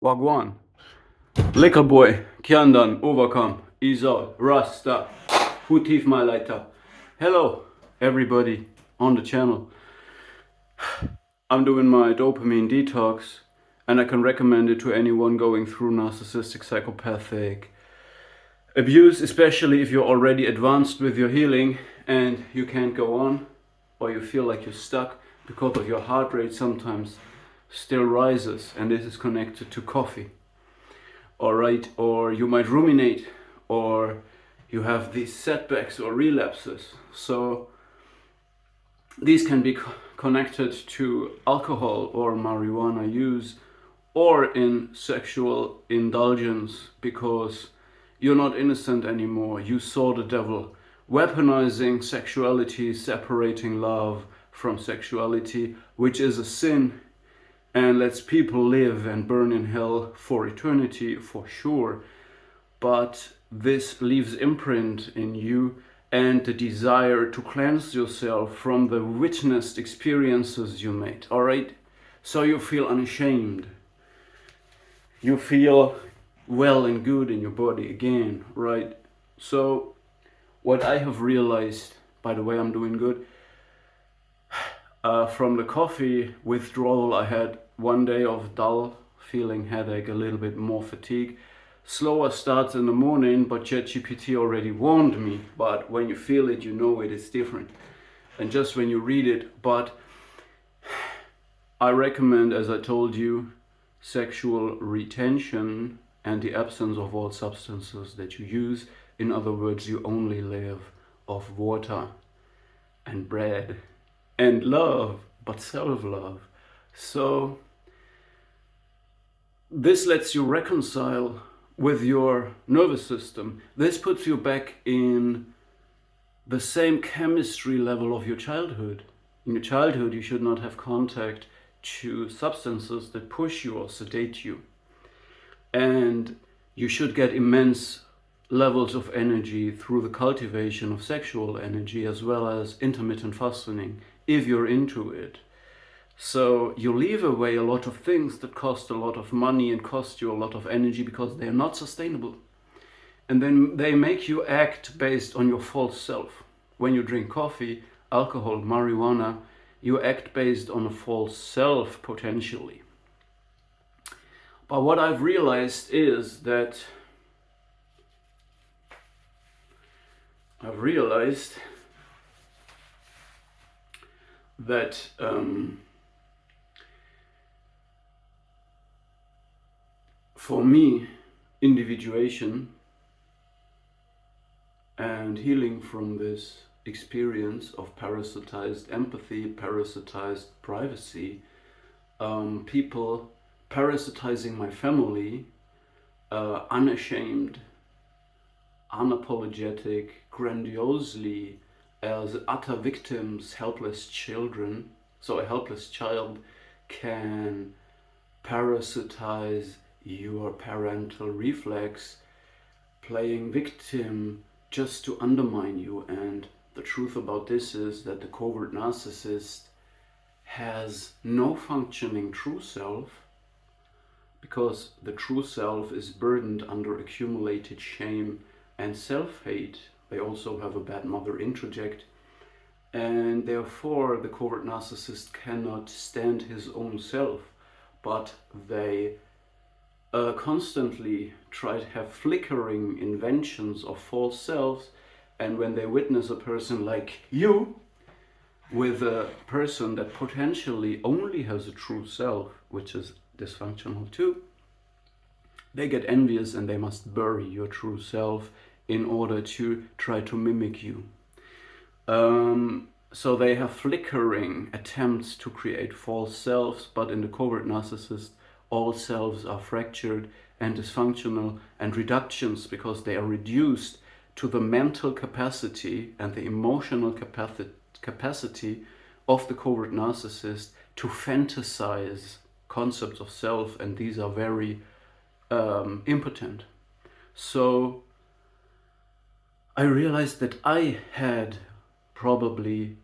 Wagwan. Liquor boy, Kiandan, overcome, Izal, Rasta, Hutif my lighter. Hello, everybody on the channel. I'm doing my dopamine detox, and I can recommend it to anyone going through narcissistic psychopathic abuse, especially if you're already advanced with your healing and you can't go on, or you feel like you're stuck because of your heart rate sometimes still rises, and this is connected to coffee. Alright, or you might ruminate, or you have these setbacks or relapses. So these can be connected to alcohol or marijuana use, or in sexual indulgence, because you're not innocent anymore. You saw the devil weaponizing sexuality, separating love from sexuality, which is a sin, and lets people live and burn in hell for eternity, for sure. But this leaves imprint in you and the desire to cleanse yourself from the witnessed experiences you made, all right? So you feel unashamed. You feel well and good in your body again, right? So what I have realized, by the way, I'm doing good, from the coffee withdrawal, I had one day of dull feeling, headache, a little bit more fatigue. Slower starts in the morning, but ChatGPT already warned me. But when you feel it, you know it is different. And just when you read it, but I recommend, as I told you, sexual retention and the absence of all substances that you use. In other words, you only live off water and bread and love, but self-love. So this lets you reconcile with your nervous system. This puts you back in the same chemistry level of your childhood. In your childhood, you should not have contact to substances that push you or sedate you. And you should get immense levels of energy through the cultivation of sexual energy, as well as intermittent fasting, if you're into it. So you leave away a lot of things that cost a lot of money and cost you a lot of energy because they are not sustainable. And then they make you act based on your false self. When you drink coffee, alcohol, marijuana, you act based on a false self potentially. But what I've realized is that for me, individuation and healing from this experience of parasitized empathy, parasitized privacy, people parasitizing my family, unashamed, unapologetic, grandiosely, as utter victims, helpless children. So a helpless child can parasitize your parental reflex, playing victim just to undermine you. And the truth about this is that the covert narcissist has no functioning true self, because the true self is burdened under accumulated shame and self-hate. They also have a bad mother introject, and therefore the covert narcissist cannot stand his own self, but they constantly try to have flickering inventions of false selves. And when they witness a person like you with a person that potentially only has a true self, which is dysfunctional too, they get envious and they must bury your true self in order to try to mimic you. So they have flickering attempts to create false selves, but in the covert narcissist, all selves are fractured and dysfunctional and reductions, because they are reduced to the mental capacity and the emotional capacity of the covert narcissist to fantasize concepts of self, and these are very impotent. So I realized that I had probably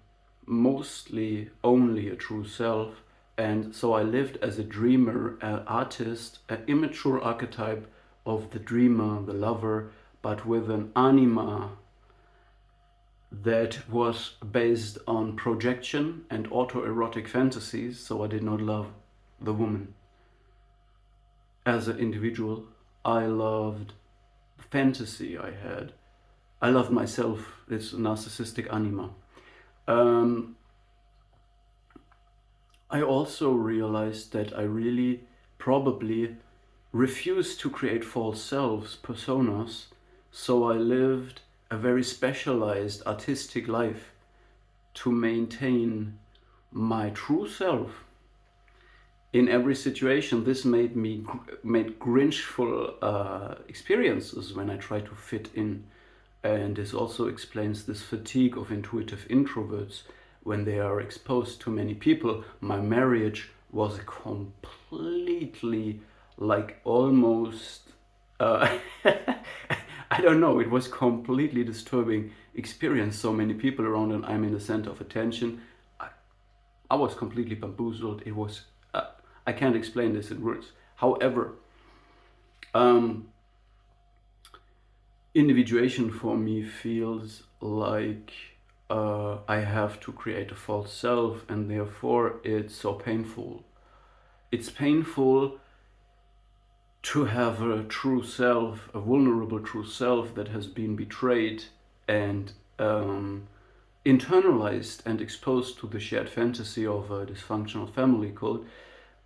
mostly only a true self, And so I lived as a dreamer, an artist, an immature archetype of the dreamer, the lover, but with an anima that was based on projection and autoerotic fantasies. So I did not love the woman as an individual. I loved the fantasy I had. I loved myself, this narcissistic anima. I also realized that I really probably refused to create false selves, personas, so I lived a very specialized artistic life to maintain my true self. In every situation, this made grinchful experiences when I tried to fit in. And this also explains this fatigue of intuitive introverts when they are exposed to many people. My marriage was completely, like, almost I don't know, it was completely disturbing experience. So many people around and I'm in the center of attention. I was completely bamboozled. It was I can't explain this in words. However, individuation for me feels like I have to create a false self, and therefore it's so painful. It's painful to have a true self, a vulnerable true self that has been betrayed and internalized and exposed to the shared fantasy of a dysfunctional family code,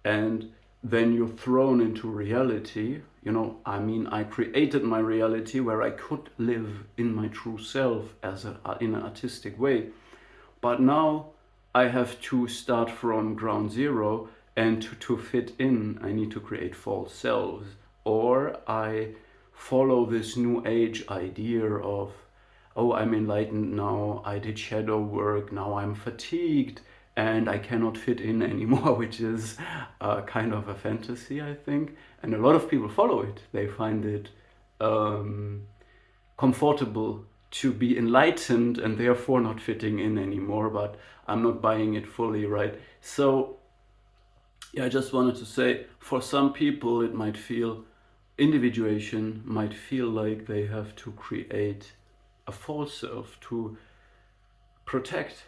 and then you're thrown into reality. You know, I mean, I created my reality where I could live in my true self in an artistic way. But now I have to start from ground zero, and to fit in, I need to create false selves. Or I follow this new age idea of, oh, I'm enlightened now, I did shadow work, now I'm fatigued, and I cannot fit in anymore, which is kind of a fantasy, I think. And a lot of people follow it. They find it comfortable to be enlightened and therefore not fitting in anymore, but I'm not buying it fully, right? So, yeah, I just wanted to say, for some people it might feel, individuation might feel like they have to create a false self to protect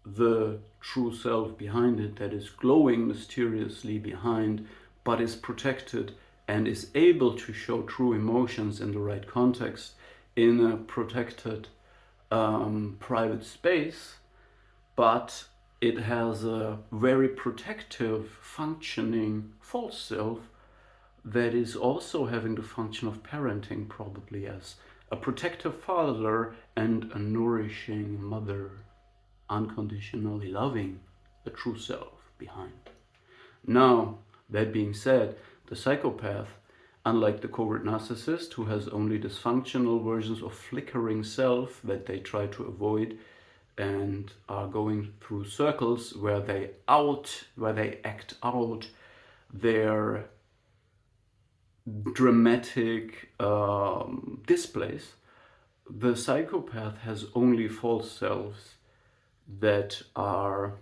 the true self behind it, that is glowing mysteriously behind, but is protected and is able to show true emotions in the right context in a protected private space, but it has a very protective functioning false self that is also having the function of parenting, probably as a protective father and a nourishing mother, unconditionally loving the true self behind. Now, that being said, the psychopath, unlike the covert narcissist who has only dysfunctional versions of flickering self that they try to avoid and are going through circles where they act out their dramatic displays, the psychopath has only false selves that are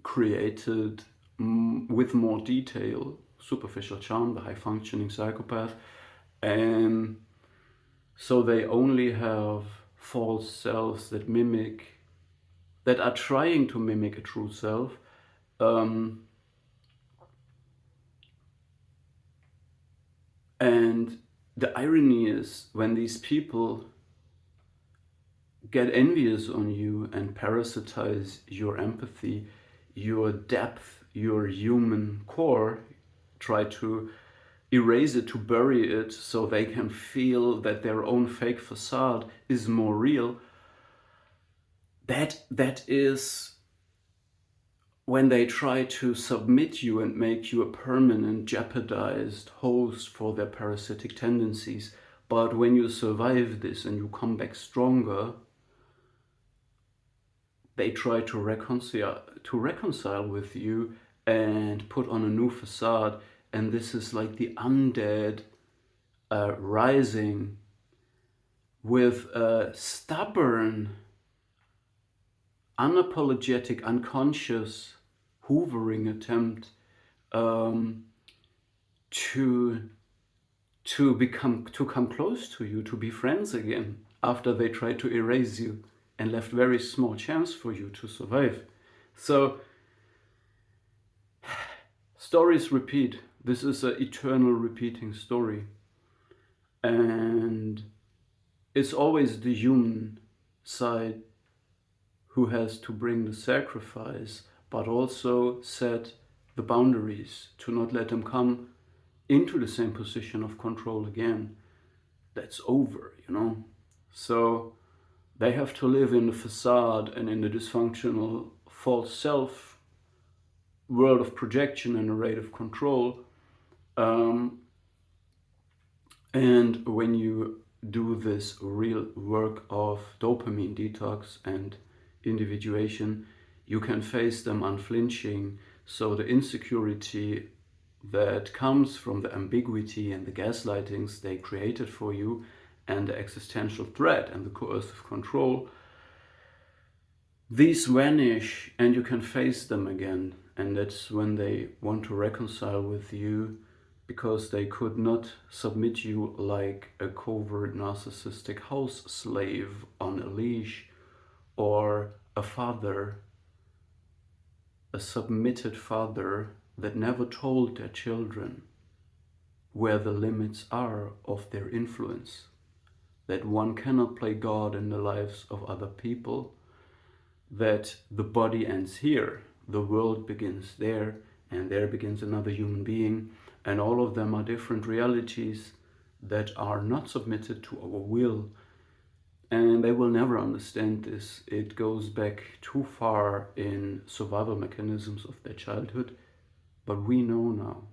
created with more detail, superficial charm, the high-functioning psychopath, and so they only have false selves that are trying to mimic a true self, and the irony is when these people get envious on you and parasitize your empathy, your depth, your human core, try to erase it, to bury it, so they can feel that their own fake facade is more real. That is when they try to submit you and make you a permanent jeopardized host for their parasitic tendencies. But when you survive this and you come back stronger, they try to reconcile with you and put on a new facade. And this is like the undead rising with a stubborn, unapologetic, unconscious hoovering attempt to come close to you, to be friends again, after they tried to erase you and left very small chance for you to survive. So stories repeat. This is an eternal repeating story, and it's always the human side who has to bring the sacrifice, but also set the boundaries to not let them come into the same position of control again. That's over, you know. So they have to live in the facade and in the dysfunctional false self world of projection and a rate of control. And when you do this real work of dopamine detox and individuation, you can face them unflinching. So the insecurity that comes from the ambiguity and the gaslightings they created for you, and the existential threat and the coercive control, these vanish and you can face them again. And that's when they want to reconcile with you, because they could not submit you like a covert narcissistic house slave on a leash, or a father, a submitted father that never told their children where the limits are of their influence, that one cannot play God in the lives of other people, that the body ends here, the world begins there, and there begins another human being, and all of them are different realities that are not submitted to our will. And they will never understand this. It goes back too far in survival mechanisms of their childhood, but we know now.